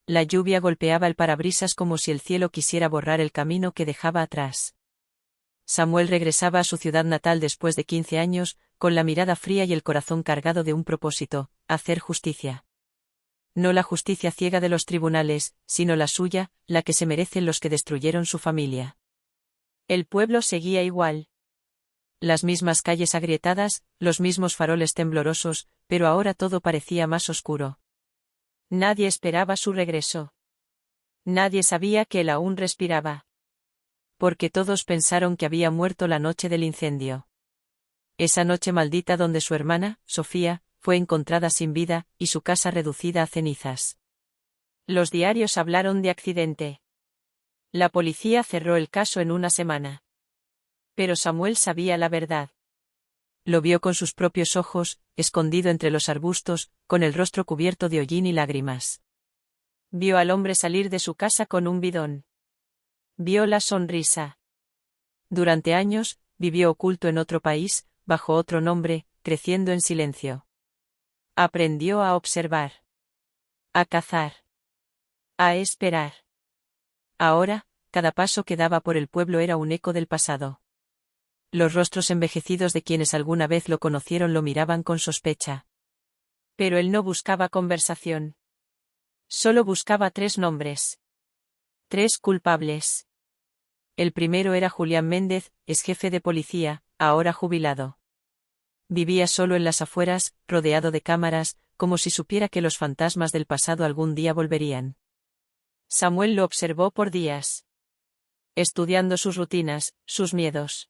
La lluvia golpeaba el parabrisas como si el cielo quisiera borrar el camino que dejaba atrás. Samuel regresaba a su ciudad natal después de 15 años, con la mirada fría y el corazón cargado de un propósito: hacer justicia. No la justicia ciega de los tribunales, sino la suya, la que se merecen los que destruyeron su familia. El pueblo seguía igual. Las mismas calles agrietadas, los mismos faroles temblorosos, pero ahora todo parecía más oscuro. Nadie esperaba su regreso. Nadie sabía que él aún respiraba. Porque todos pensaron que había muerto la noche del incendio. Esa noche maldita donde su hermana, Sofía, fue encontrada sin vida, y su casa reducida a cenizas. Los diarios hablaron de accidente. La policía cerró el caso en una semana. Pero Samuel sabía la verdad. Lo vio con sus propios ojos, escondido entre los arbustos, con el rostro cubierto de hollín y lágrimas. Vio al hombre salir de su casa con un bidón. Vio la sonrisa. Durante años, vivió oculto en otro país, bajo otro nombre, creciendo en silencio. Aprendió a observar. A cazar. A esperar. Ahora, cada paso que daba por el pueblo era un eco del pasado. Los rostros envejecidos de quienes alguna vez lo conocieron lo miraban con sospecha. Pero él no buscaba conversación. Solo buscaba 3 nombres. 3 culpables. El primero era Julián Méndez, ex jefe de policía, ahora jubilado. Vivía solo en las afueras, rodeado de cámaras, como si supiera que los fantasmas del pasado algún día volverían. Samuel lo observó por días. Estudiando sus rutinas, sus miedos.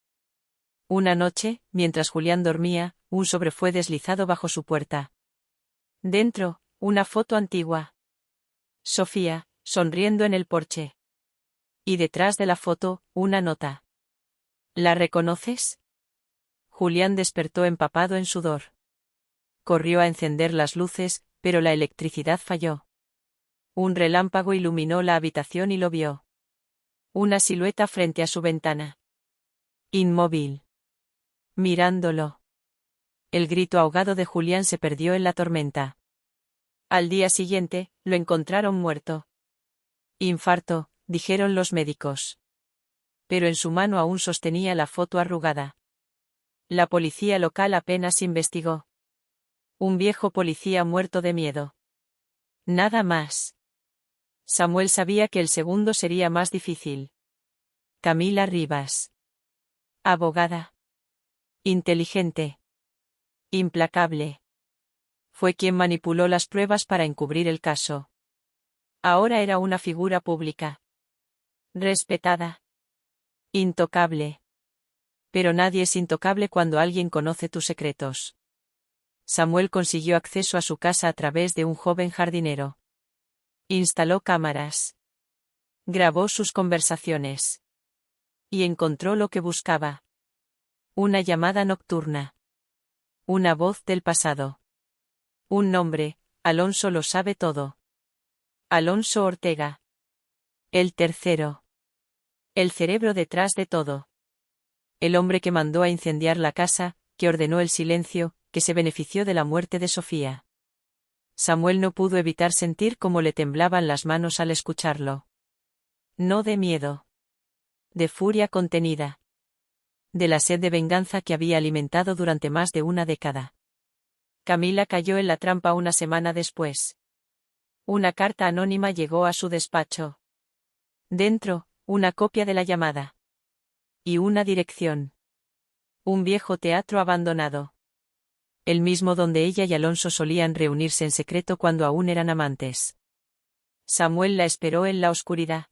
Una noche, mientras Julián dormía, un sobre fue deslizado bajo su puerta. Dentro, una foto antigua. Sofía, sonriendo en el porche. Y detrás de la foto, una nota. ¿La reconoces? Julián despertó empapado en sudor. Corrió a encender las luces, pero la electricidad falló. Un relámpago iluminó la habitación y lo vio. Una silueta frente a su ventana. Inmóvil. Mirándolo. El grito ahogado de Julián se perdió en la tormenta. Al día siguiente, lo encontraron muerto. Infarto, dijeron los médicos. Pero en su mano aún sostenía la foto arrugada. La policía local apenas investigó. Un viejo policía muerto de miedo. Nada más. Samuel sabía que el segundo sería más difícil. Camila Rivas. Abogada. Inteligente. Implacable. Fue quien manipuló las pruebas para encubrir el caso. Ahora era una figura pública. Respetada. Intocable. Pero nadie es intocable cuando alguien conoce tus secretos. Samuel consiguió acceso a su casa a través de un joven jardinero. Instaló cámaras. Grabó sus conversaciones. Y encontró lo que buscaba. Una llamada nocturna. Una voz del pasado. Un nombre: Alonso lo sabe todo. Alonso Ortega. El tercero. El cerebro detrás de todo. El hombre que mandó a incendiar la casa, que ordenó el silencio, que se benefició de la muerte de Sofía. Samuel no pudo evitar sentir cómo le temblaban las manos al escucharlo. No de miedo. De furia contenida. De la sed de venganza que había alimentado durante más de una década. Camila cayó en la trampa una semana después. Una carta anónima llegó a su despacho. Dentro, una copia de la llamada. Y una dirección. Un viejo teatro abandonado. El mismo donde ella y Alonso solían reunirse en secreto cuando aún eran amantes. Samuel la esperó en la oscuridad.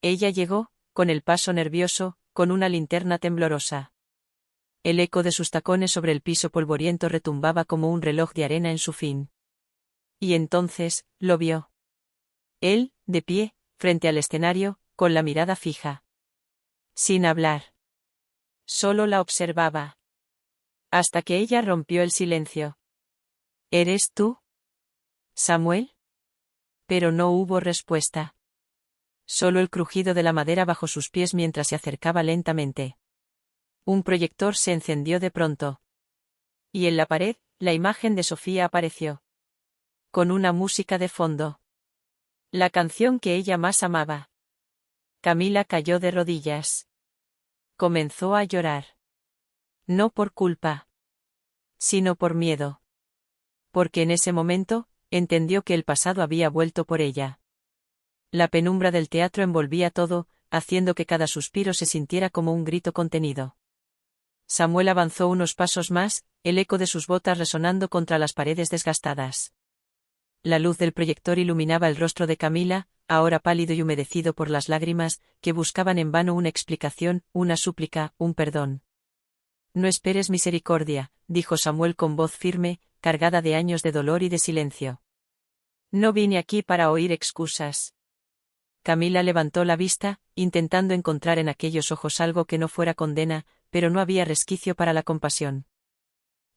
Ella llegó, con el paso nervioso, con una linterna temblorosa. El eco de sus tacones sobre el piso polvoriento retumbaba como un reloj de arena en su fin. Y entonces, lo vio. Él, de pie, frente al escenario, con la mirada fija. Sin hablar. Solo la observaba. Hasta que ella rompió el silencio. ¿Eres tú? ¿Samuel? Pero no hubo respuesta. Solo el crujido de la madera bajo sus pies mientras se acercaba lentamente. Un proyector se encendió de pronto. Y en la pared, la imagen de Sofía apareció. Con una música de fondo. La canción que ella más amaba. Camila cayó de rodillas. Comenzó a llorar. No por culpa, sino por miedo. Porque en ese momento, entendió que el pasado había vuelto por ella. La penumbra del teatro envolvía todo, haciendo que cada suspiro se sintiera como un grito contenido. Samuel avanzó unos pasos más, el eco de sus botas resonando contra las paredes desgastadas. La luz del proyector iluminaba el rostro de Camila, ahora pálido y humedecido por las lágrimas, que buscaban en vano una explicación, una súplica, un perdón. No esperes misericordia, dijo Samuel con voz firme, cargada de años de dolor y de silencio. No vine aquí para oír excusas. Camila levantó la vista, intentando encontrar en aquellos ojos algo que no fuera condena, pero no había resquicio para la compasión.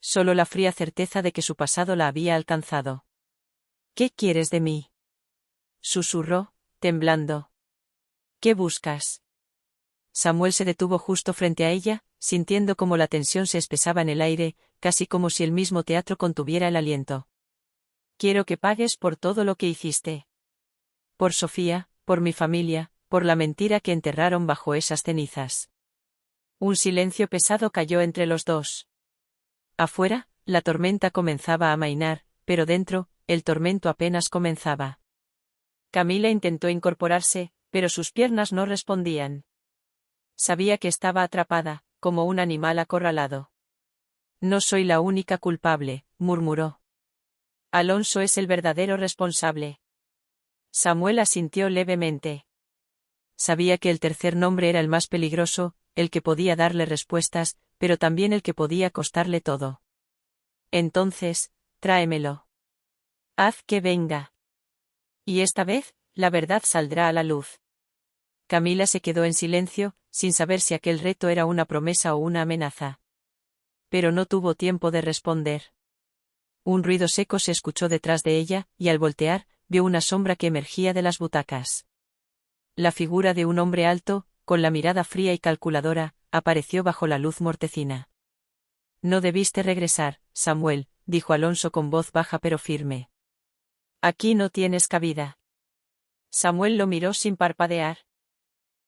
Solo la fría certeza de que su pasado la había alcanzado. ¿Qué quieres de mí?, susurró, temblando. ¿Qué buscas? Samuel se detuvo justo frente a ella, sintiendo como la tensión se espesaba en el aire, casi como si el mismo teatro contuviera el aliento. Quiero que pagues por todo lo que hiciste. Por Sofía, por mi familia, por la mentira que enterraron bajo esas cenizas. Un silencio pesado cayó entre los dos. Afuera, la tormenta comenzaba a amainar, pero dentro, el tormento apenas comenzaba. Camila intentó incorporarse, pero sus piernas no respondían. Sabía que estaba atrapada, como un animal acorralado. No soy la única culpable, murmuró. Alonso es el verdadero responsable. Samuel asintió levemente. Sabía que el tercer nombre era el más peligroso, el que podía darle respuestas, pero también el que podía costarle todo. Entonces, tráemelo. Haz que venga. Y esta vez, la verdad saldrá a la luz. Camila se quedó en silencio, sin saber si aquel reto era una promesa o una amenaza. Pero no tuvo tiempo de responder. Un ruido seco se escuchó detrás de ella, y al voltear, vio una sombra que emergía de las butacas. La figura de un hombre alto, con la mirada fría y calculadora, apareció bajo la luz mortecina. No debiste regresar, Samuel, dijo Alonso con voz baja pero firme. Aquí no tienes cabida. Samuel lo miró sin parpadear.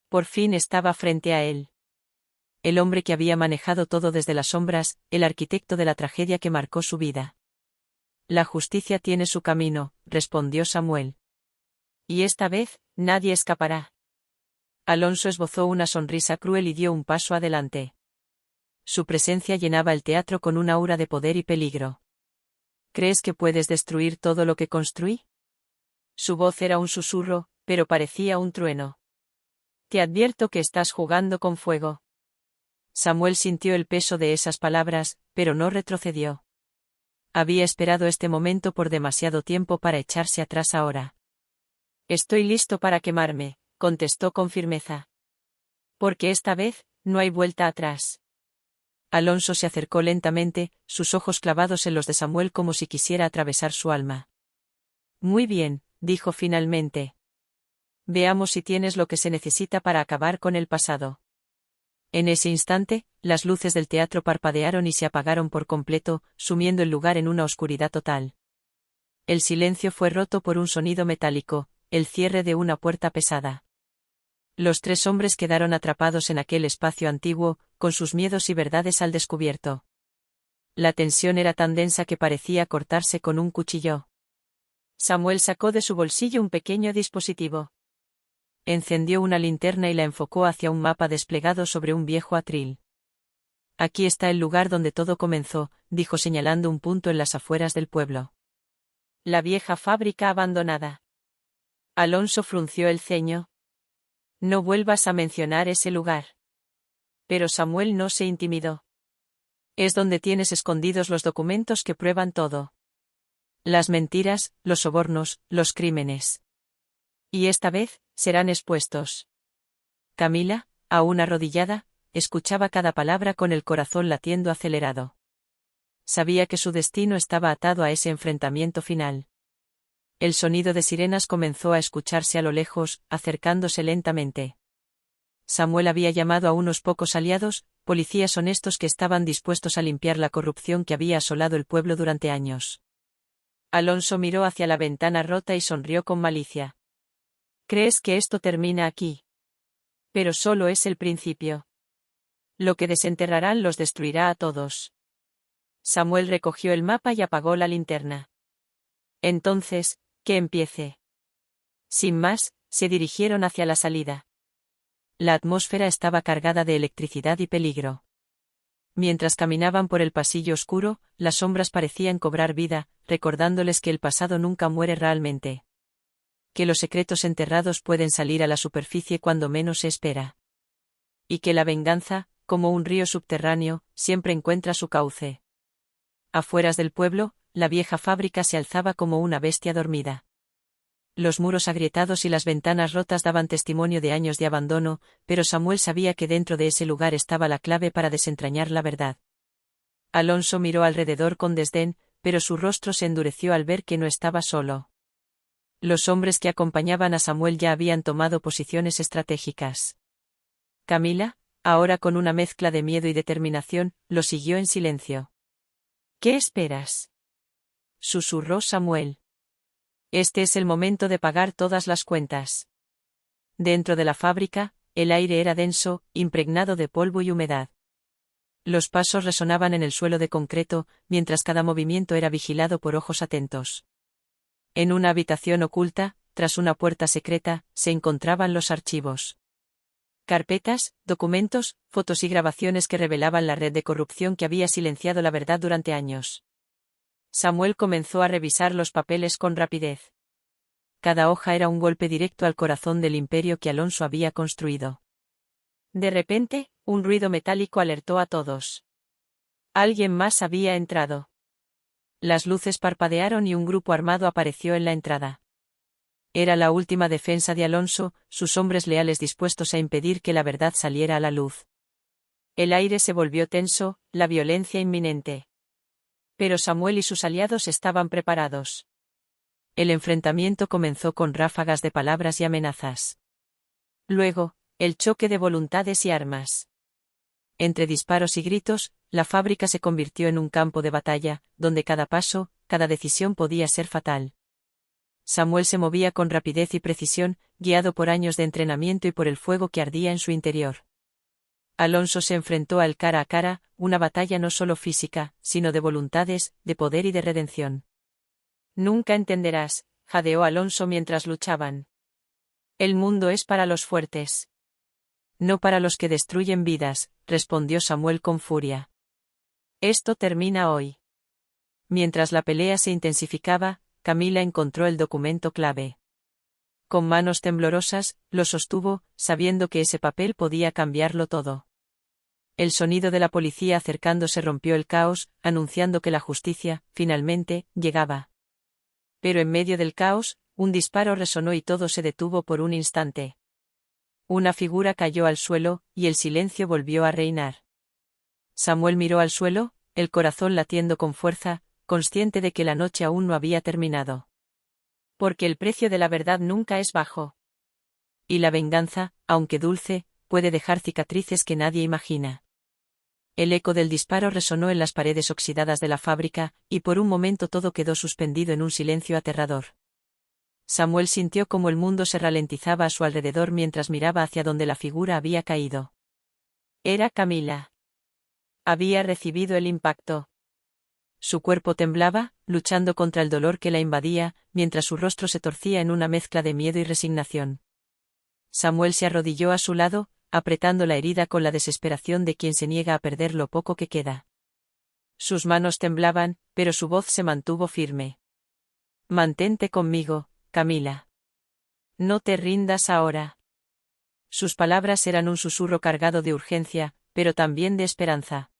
Por fin estaba frente a él. El hombre que había manejado todo desde las sombras, el arquitecto de la tragedia que marcó su vida. La justicia tiene su camino, respondió Samuel. Y esta vez, nadie escapará. Alonso esbozó una sonrisa cruel y dio un paso adelante. Su presencia llenaba el teatro con un aura de poder y peligro. ¿Crees que puedes destruir todo lo que construí? Su voz era un susurro, pero parecía un trueno. Te advierto que estás jugando con fuego. Samuel sintió el peso de esas palabras, pero no retrocedió. Había esperado este momento por demasiado tiempo para echarse atrás ahora. Estoy listo para quemarme, contestó con firmeza. Porque esta vez, no hay vuelta atrás. Alonso se acercó lentamente, sus ojos clavados en los de Samuel como si quisiera atravesar su alma. Muy bien, dijo finalmente. Veamos si tienes lo que se necesita para acabar con el pasado. En ese instante, las luces del teatro parpadearon y se apagaron por completo, sumiendo el lugar en una oscuridad total. El silencio fue roto por un sonido metálico, el cierre de una puerta pesada. Los tres hombres quedaron atrapados en aquel espacio antiguo, con sus miedos y verdades al descubierto. La tensión era tan densa que parecía cortarse con un cuchillo. Samuel sacó de su bolsillo un pequeño dispositivo. Encendió una linterna y la enfocó hacia un mapa desplegado sobre un viejo atril. Aquí está el lugar donde todo comenzó, dijo señalando un punto en las afueras del pueblo. La vieja fábrica abandonada. Alonso frunció el ceño. No vuelvas a mencionar ese lugar. Pero Samuel no se intimidó. Es donde tienes escondidos los documentos que prueban todo. Las mentiras, los sobornos, los crímenes. Y esta vez, serán expuestos. Camila, aún arrodillada, escuchaba cada palabra con el corazón latiendo acelerado. Sabía que su destino estaba atado a ese enfrentamiento final. El sonido de sirenas comenzó a escucharse a lo lejos, acercándose lentamente. Samuel había llamado a unos pocos aliados, policías honestos que estaban dispuestos a limpiar la corrupción que había asolado el pueblo durante años. Alonso miró hacia la ventana rota y sonrió con malicia. Crees que esto termina aquí. Pero solo es el principio. Lo que desenterrarán los destruirá a todos. Samuel recogió el mapa y apagó la linterna. Entonces, que empiece. Sin más, se dirigieron hacia la salida. La atmósfera estaba cargada de electricidad y peligro. Mientras caminaban por el pasillo oscuro, las sombras parecían cobrar vida, recordándoles que el pasado nunca muere realmente. Que los secretos enterrados pueden salir a la superficie cuando menos se espera. Y que la venganza, como un río subterráneo, siempre encuentra su cauce. Afueras del pueblo, la vieja fábrica se alzaba como una bestia dormida. Los muros agrietados y las ventanas rotas daban testimonio de años de abandono, pero Samuel sabía que dentro de ese lugar estaba la clave para desentrañar la verdad. Alonso miró alrededor con desdén, pero su rostro se endureció al ver que no estaba solo. Los hombres que acompañaban a Samuel ya habían tomado posiciones estratégicas. Camila, ahora con una mezcla de miedo y determinación, lo siguió en silencio. ¿Qué esperas?, susurró Samuel. Este es el momento de pagar todas las cuentas. Dentro de la fábrica, el aire era denso, impregnado de polvo y humedad. Los pasos resonaban en el suelo de concreto, mientras cada movimiento era vigilado por ojos atentos. En una habitación oculta, tras una puerta secreta, se encontraban los archivos. Carpetas, documentos, fotos y grabaciones que revelaban la red de corrupción que había silenciado la verdad durante años. Samuel comenzó a revisar los papeles con rapidez. Cada hoja era un golpe directo al corazón del imperio que Alonso había construido. De repente, un ruido metálico alertó a todos. Alguien más había entrado. Las luces parpadearon y un grupo armado apareció en la entrada. Era la última defensa de Alonso, sus hombres leales dispuestos a impedir que la verdad saliera a la luz. El aire se volvió tenso, la violencia inminente. Pero Samuel y sus aliados estaban preparados. El enfrentamiento comenzó con ráfagas de palabras y amenazas. Luego, el choque de voluntades y armas. Entre disparos y gritos, la fábrica se convirtió en un campo de batalla, donde cada paso, cada decisión podía ser fatal. Samuel se movía con rapidez y precisión, guiado por años de entrenamiento y por el fuego que ardía en su interior. Alonso se enfrentó al cara a cara, una batalla no solo física, sino de voluntades, de poder y de redención. Nunca entenderás, jadeó Alonso mientras luchaban. El mundo es para los fuertes. No para los que destruyen vidas, respondió Samuel con furia. Esto termina hoy. Mientras la pelea se intensificaba, Camila encontró el documento clave. Con manos temblorosas, lo sostuvo, sabiendo que ese papel podía cambiarlo todo. El sonido de la policía acercándose rompió el caos, anunciando que la justicia, finalmente, llegaba. Pero en medio del caos, un disparo resonó y todo se detuvo por un instante. Una figura cayó al suelo, y el silencio volvió a reinar. Samuel miró al suelo, el corazón latiendo con fuerza, consciente de que la noche aún no había terminado. Porque el precio de la verdad nunca es bajo. Y la venganza, aunque dulce, puede dejar cicatrices que nadie imagina. El eco del disparo resonó en las paredes oxidadas de la fábrica, y por un momento todo quedó suspendido en un silencio aterrador. Samuel sintió como el mundo se ralentizaba a su alrededor mientras miraba hacia donde la figura había caído. Era Camila. Había recibido el impacto. Su cuerpo temblaba, luchando contra el dolor que la invadía, mientras su rostro se torcía en una mezcla de miedo y resignación. Samuel se arrodilló a su lado, apretando la herida con la desesperación de quien se niega a perder lo poco que queda. Sus manos temblaban, pero su voz se mantuvo firme. Mantente conmigo, Camila. No te rindas ahora. Sus palabras eran un susurro cargado de urgencia, pero también de esperanza.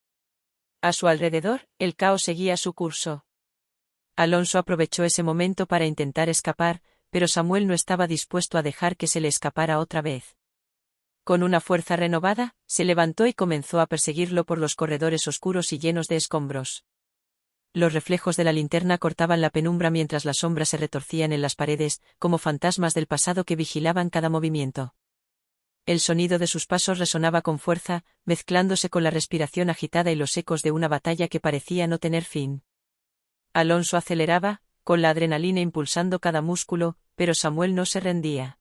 A su alrededor, el caos seguía su curso. Alonso aprovechó ese momento para intentar escapar, pero Samuel no estaba dispuesto a dejar que se le escapara otra vez. Con una fuerza renovada, se levantó y comenzó a perseguirlo por los corredores oscuros y llenos de escombros. Los reflejos de la linterna cortaban la penumbra mientras las sombras se retorcían en las paredes, como fantasmas del pasado que vigilaban cada movimiento. El sonido de sus pasos resonaba con fuerza, mezclándose con la respiración agitada y los ecos de una batalla que parecía no tener fin. Alonso aceleraba, con la adrenalina impulsando cada músculo, pero Samuel no se rendía.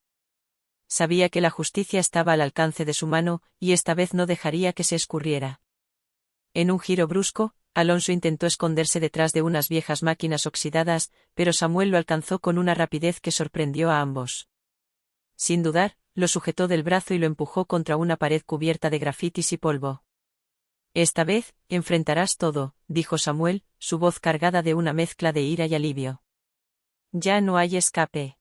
Sabía que la justicia estaba al alcance de su mano, y esta vez no dejaría que se escurriera. En un giro brusco, Alonso intentó esconderse detrás de unas viejas máquinas oxidadas, pero Samuel lo alcanzó con una rapidez que sorprendió a ambos. Sin dudar, lo sujetó del brazo y lo empujó contra una pared cubierta de grafitis y polvo. Esta vez, enfrentarás todo, dijo Samuel, su voz cargada de una mezcla de ira y alivio. Ya no hay escape.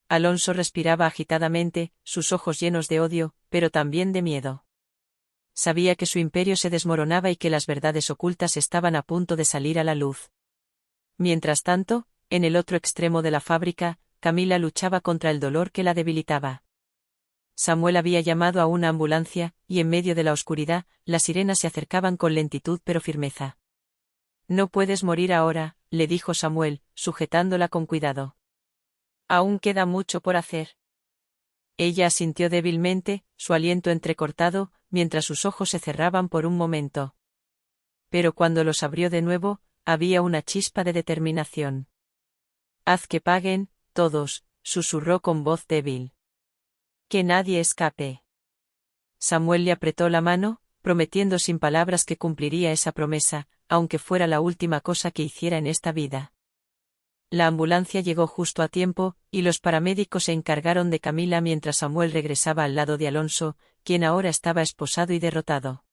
Alonso respiraba agitadamente, sus ojos llenos de odio, pero también de miedo. Sabía que su imperio se desmoronaba y que las verdades ocultas estaban a punto de salir a la luz. Mientras tanto, en el otro extremo de la fábrica, Camila luchaba contra el dolor que la debilitaba. Samuel había llamado a una ambulancia, y en medio de la oscuridad, las sirenas se acercaban con lentitud pero firmeza. No puedes morir ahora, le dijo Samuel, sujetándola con cuidado. Aún queda mucho por hacer. Ella asintió débilmente, su aliento entrecortado, mientras sus ojos se cerraban por un momento. Pero cuando los abrió de nuevo, había una chispa de determinación. Haz que paguen, todos, susurró con voz débil. Que nadie escape. Samuel le apretó la mano, prometiendo sin palabras que cumpliría esa promesa, aunque fuera la última cosa que hiciera en esta vida. La ambulancia llegó justo a tiempo, y los paramédicos se encargaron de Camila mientras Samuel regresaba al lado de Alonso, quien ahora estaba esposado y derrotado.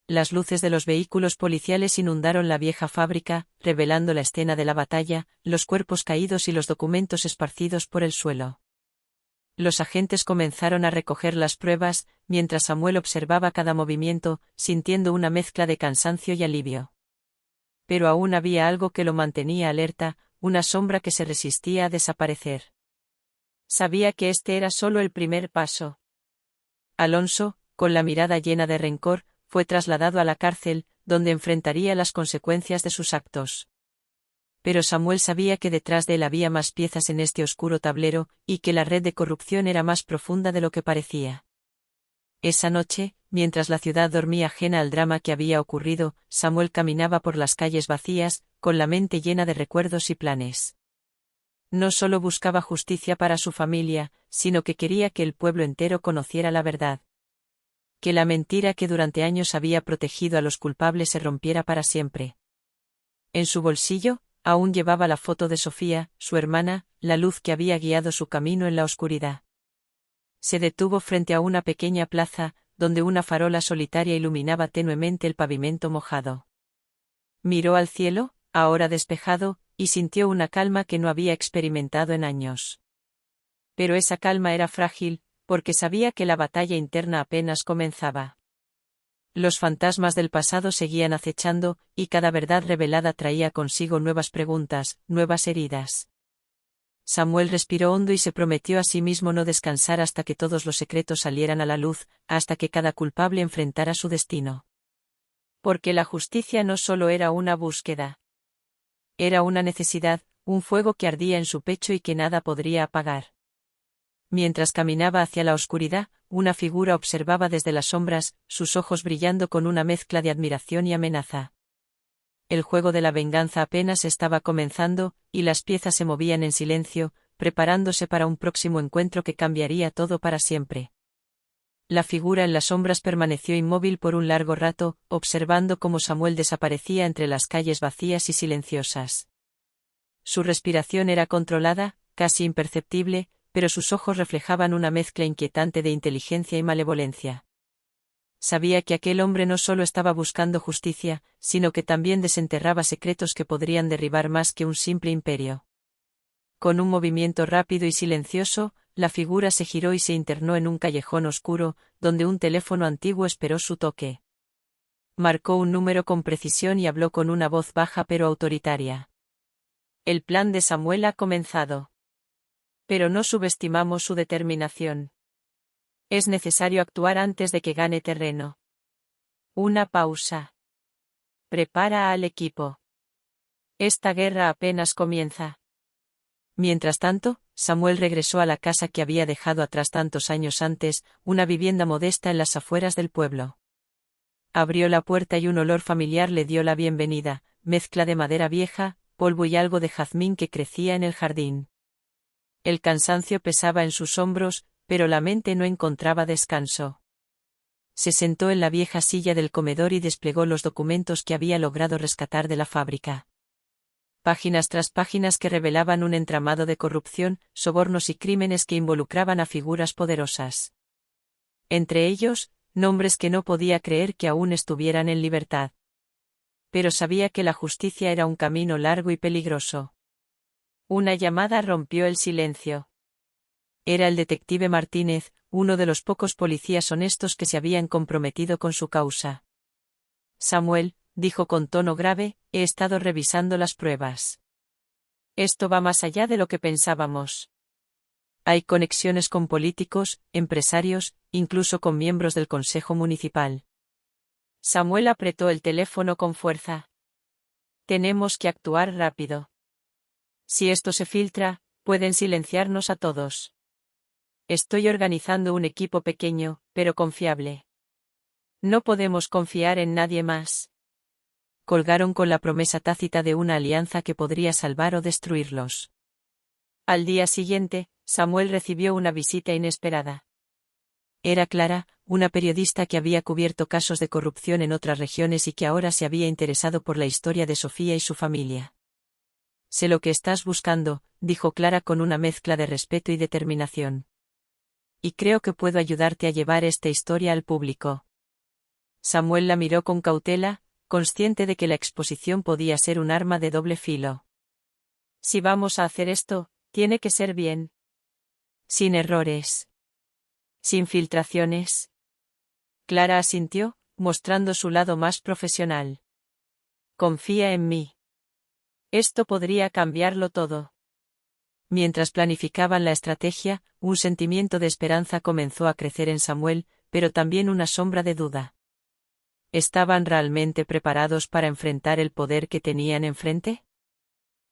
Las luces de los vehículos policiales inundaron la vieja fábrica, revelando la escena de la batalla, los cuerpos caídos y los documentos esparcidos por el suelo. Los agentes comenzaron a recoger las pruebas, mientras Samuel observaba cada movimiento, sintiendo una mezcla de cansancio y alivio. Pero aún había algo que lo mantenía alerta, una sombra que se resistía a desaparecer. Sabía que este era solo el primer paso. Alonso, con la mirada llena de rencor, fue trasladado a la cárcel, donde enfrentaría las consecuencias de sus actos. Pero Samuel sabía que detrás de él había más piezas en este oscuro tablero, y que la red de corrupción era más profunda de lo que parecía. Esa noche, mientras la ciudad dormía ajena al drama que había ocurrido, Samuel caminaba por las calles vacías, con la mente llena de recuerdos y planes. No solo buscaba justicia para su familia, sino que quería que el pueblo entero conociera la verdad. Que la mentira que durante años había protegido a los culpables se rompiera para siempre. En su bolsillo, aún llevaba la foto de Sofía, su hermana, la luz que había guiado su camino en la oscuridad. Se detuvo frente a una pequeña plaza, donde una farola solitaria iluminaba tenuemente el pavimento mojado. Miró al cielo, ahora despejado, y sintió una calma que no había experimentado en años. Pero esa calma era frágil, porque sabía que la batalla interna apenas comenzaba. Los fantasmas del pasado seguían acechando, y cada verdad revelada traía consigo nuevas preguntas, nuevas heridas. Samuel respiró hondo y se prometió a sí mismo no descansar hasta que todos los secretos salieran a la luz, hasta que cada culpable enfrentara su destino. Porque la justicia no solo era una búsqueda. Era una necesidad, un fuego que ardía en su pecho y que nada podría apagar. Mientras caminaba hacia la oscuridad, una figura observaba desde las sombras, sus ojos brillando con una mezcla de admiración y amenaza. El juego de la venganza apenas estaba comenzando, y las piezas se movían en silencio, preparándose para un próximo encuentro que cambiaría todo para siempre. La figura en las sombras permaneció inmóvil por un largo rato, observando cómo Samuel desaparecía entre las calles vacías y silenciosas. Su respiración era controlada, casi imperceptible, pero sus ojos reflejaban una mezcla inquietante de inteligencia y malevolencia. Sabía que aquel hombre no solo estaba buscando justicia, sino que también desenterraba secretos que podrían derribar más que un simple imperio. Con un movimiento rápido y silencioso, la figura se giró y se internó en un callejón oscuro, donde un teléfono antiguo esperó su toque. Marcó un número con precisión y habló con una voz baja pero autoritaria. El plan de Samuel ha comenzado. Pero no subestimamos su determinación. Es necesario actuar antes de que gane terreno. Una pausa. Prepara al equipo. Esta guerra apenas comienza. Mientras tanto, Samuel regresó a la casa que había dejado atrás tantos años antes, una vivienda modesta en las afueras del pueblo. Abrió la puerta y un olor familiar le dio la bienvenida, mezcla de madera vieja, polvo y algo de jazmín que crecía en el jardín. El cansancio pesaba en sus hombros, pero la mente no encontraba descanso. Se sentó en la vieja silla del comedor y desplegó los documentos que había logrado rescatar de la fábrica. Páginas tras páginas que revelaban un entramado de corrupción, sobornos y crímenes que involucraban a figuras poderosas. Entre ellos, nombres que no podía creer que aún estuvieran en libertad. Pero sabía que la justicia era un camino largo y peligroso. Una llamada rompió el silencio. Era el detective Martínez, uno de los pocos policías honestos que se habían comprometido con su causa. Samuel, dijo con tono grave, he estado revisando las pruebas. Esto va más allá de lo que pensábamos. Hay conexiones con políticos, empresarios, incluso con miembros del Consejo Municipal. Samuel apretó el teléfono con fuerza. Tenemos que actuar rápido. Si esto se filtra, pueden silenciarnos a todos. Estoy organizando un equipo pequeño, pero confiable. No podemos confiar en nadie más. Colgaron con la promesa tácita de una alianza que podría salvar o destruirlos. Al día siguiente, Samuel recibió una visita inesperada. Era Clara, una periodista que había cubierto casos de corrupción en otras regiones y que ahora se había interesado por la historia de Sofía y su familia. Sé lo que estás buscando, dijo Clara con una mezcla de respeto y determinación. Y creo que puedo ayudarte a llevar esta historia al público. Samuel la miró con cautela, consciente de que la exposición podía ser un arma de doble filo. Si vamos a hacer esto, tiene que ser bien. Sin errores. Sin filtraciones. Clara asintió, mostrando su lado más profesional. Confía en mí. Esto podría cambiarlo todo. Mientras planificaban la estrategia, un sentimiento de esperanza comenzó a crecer en Samuel, pero también una sombra de duda. ¿Estaban realmente preparados para enfrentar el poder que tenían enfrente?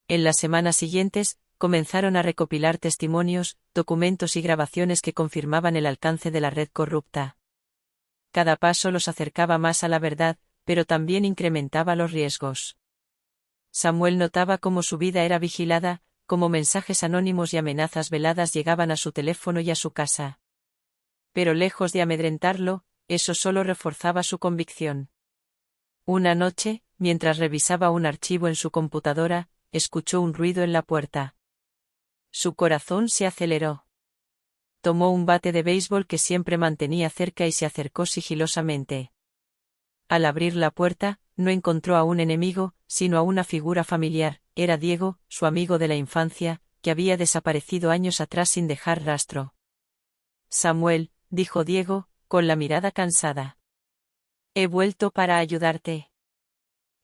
En las semanas siguientes, comenzaron a recopilar testimonios, documentos y grabaciones que confirmaban el alcance de la red corrupta. Cada paso los acercaba más a la verdad, pero también incrementaba los riesgos. Samuel notaba cómo su vida era vigilada, cómo mensajes anónimos y amenazas veladas llegaban a su teléfono y a su casa. Pero lejos de amedrentarlo, eso solo reforzaba su convicción. Una noche, mientras revisaba un archivo en su computadora, escuchó un ruido en la puerta. Su corazón se aceleró. Tomó un bate de béisbol que siempre mantenía cerca y se acercó sigilosamente. Al abrir la puerta, no encontró a un enemigo, sino a una figura familiar. Era Diego, su amigo de la infancia, que había desaparecido años atrás sin dejar rastro. Samuel, dijo Diego, con la mirada cansada. He vuelto para ayudarte.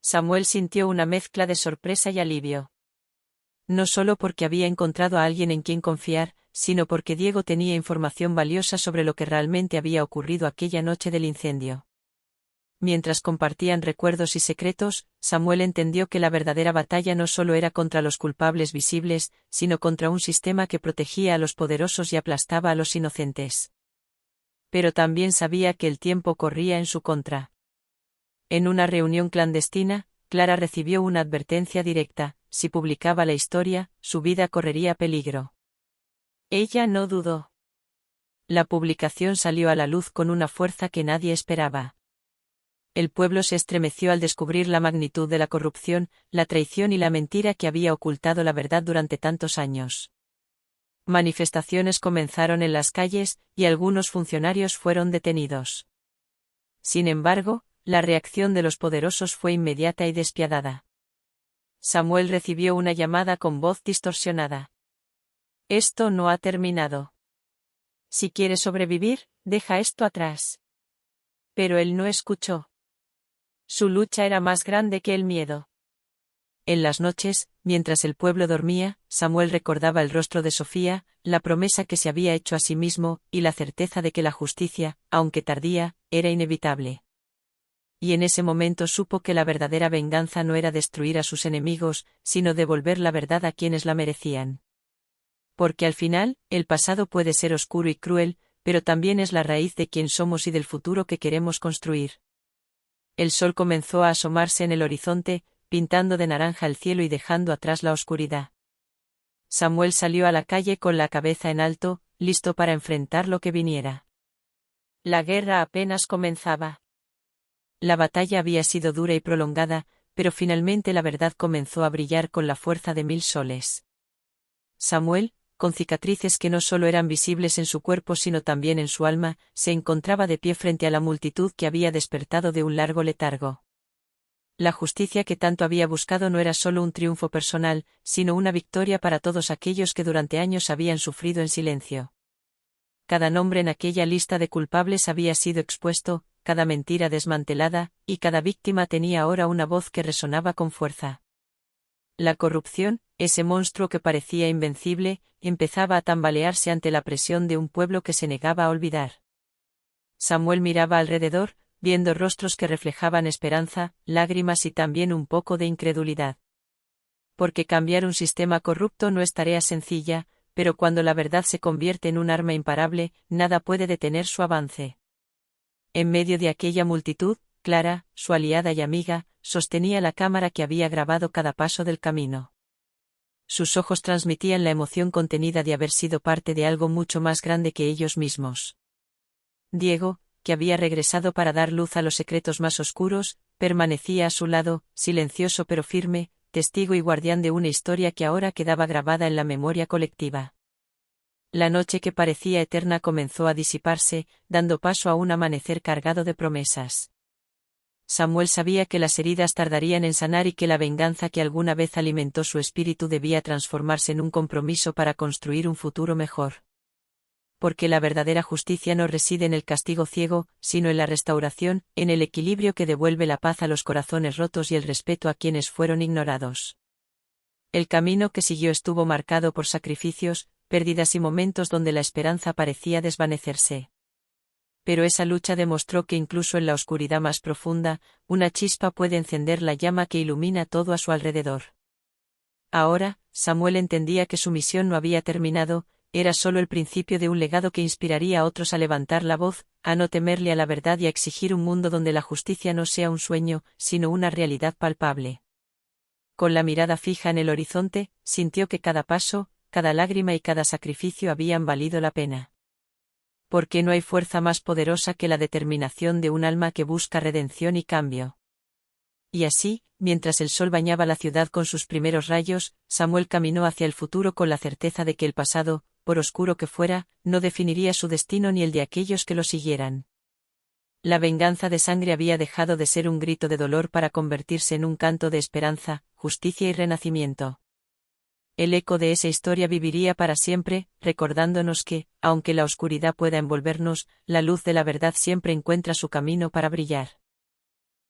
Samuel sintió una mezcla de sorpresa y alivio. No solo porque había encontrado a alguien en quien confiar, sino porque Diego tenía información valiosa sobre lo que realmente había ocurrido aquella noche del incendio. Mientras compartían recuerdos y secretos, Samuel entendió que la verdadera batalla no solo era contra los culpables visibles, sino contra un sistema que protegía a los poderosos y aplastaba a los inocentes. Pero también sabía que el tiempo corría en su contra. En una reunión clandestina, Clara recibió una advertencia directa: si publicaba la historia, su vida correría peligro. Ella no dudó. La publicación salió a la luz con una fuerza que nadie esperaba. El pueblo se estremeció al descubrir la magnitud de la corrupción, la traición y la mentira que había ocultado la verdad durante tantos años. Manifestaciones comenzaron en las calles, y algunos funcionarios fueron detenidos. Sin embargo, la reacción de los poderosos fue inmediata y despiadada. Samuel recibió una llamada con voz distorsionada. Esto no ha terminado. Si quieres sobrevivir, deja esto atrás. Pero él no escuchó. Su lucha era más grande que el miedo. En las noches, mientras el pueblo dormía, Samuel recordaba el rostro de Sofía, la promesa que se había hecho a sí mismo, y la certeza de que la justicia, aunque tardía, era inevitable. Y en ese momento supo que la verdadera venganza no era destruir a sus enemigos, sino devolver la verdad a quienes la merecían. Porque al final, el pasado puede ser oscuro y cruel, pero también es la raíz de quién somos y del futuro que queremos construir. El sol comenzó a asomarse en el horizonte, pintando de naranja el cielo y dejando atrás la oscuridad. Samuel salió a la calle con la cabeza en alto, listo para enfrentar lo que viniera. La guerra apenas comenzaba. La batalla había sido dura y prolongada, pero finalmente la verdad comenzó a brillar con la fuerza de 1000 soles. Samuel, con cicatrices que no solo eran visibles en su cuerpo sino también en su alma, se encontraba de pie frente a la multitud que había despertado de un largo letargo. La justicia que tanto había buscado no era solo un triunfo personal, sino una victoria para todos aquellos que durante años habían sufrido en silencio. Cada nombre en aquella lista de culpables había sido expuesto, cada mentira desmantelada, y cada víctima tenía ahora una voz que resonaba con fuerza. La corrupción, ese monstruo que parecía invencible, empezaba a tambalearse ante la presión de un pueblo que se negaba a olvidar. Samuel miraba alrededor, viendo rostros que reflejaban esperanza, lágrimas y también un poco de incredulidad. Porque cambiar un sistema corrupto no es tarea sencilla, pero cuando la verdad se convierte en un arma imparable, nada puede detener su avance. En medio de aquella multitud, Clara, su aliada y amiga, sostenía la cámara que había grabado cada paso del camino. Sus ojos transmitían la emoción contenida de haber sido parte de algo mucho más grande que ellos mismos. Diego, que había regresado para dar luz a los secretos más oscuros, permanecía a su lado, silencioso pero firme, testigo y guardián de una historia que ahora quedaba grabada en la memoria colectiva. La noche que parecía eterna comenzó a disiparse, dando paso a un amanecer cargado de promesas. Samuel sabía que las heridas tardarían en sanar y que la venganza que alguna vez alimentó su espíritu debía transformarse en un compromiso para construir un futuro mejor. Porque la verdadera justicia no reside en el castigo ciego, sino en la restauración, en el equilibrio que devuelve la paz a los corazones rotos y el respeto a quienes fueron ignorados. El camino que siguió estuvo marcado por sacrificios, pérdidas y momentos donde la esperanza parecía desvanecerse. Pero esa lucha demostró que incluso en la oscuridad más profunda, una chispa puede encender la llama que ilumina todo a su alrededor. Ahora, Samuel entendía que su misión no había terminado, era solo el principio de un legado que inspiraría a otros a levantar la voz, a no temerle a la verdad y a exigir un mundo donde la justicia no sea un sueño, sino una realidad palpable. Con la mirada fija en el horizonte, sintió que cada paso, cada lágrima y cada sacrificio habían valido la pena. Porque no hay fuerza más poderosa que la determinación de un alma que busca redención y cambio. Y así, mientras el sol bañaba la ciudad con sus primeros rayos, Samuel caminó hacia el futuro con la certeza de que el pasado, por oscuro que fuera, no definiría su destino ni el de aquellos que lo siguieran. La venganza de sangre había dejado de ser un grito de dolor para convertirse en un canto de esperanza, justicia y renacimiento. El eco de esa historia viviría para siempre, recordándonos que, aunque la oscuridad pueda envolvernos, la luz de la verdad siempre encuentra su camino para brillar.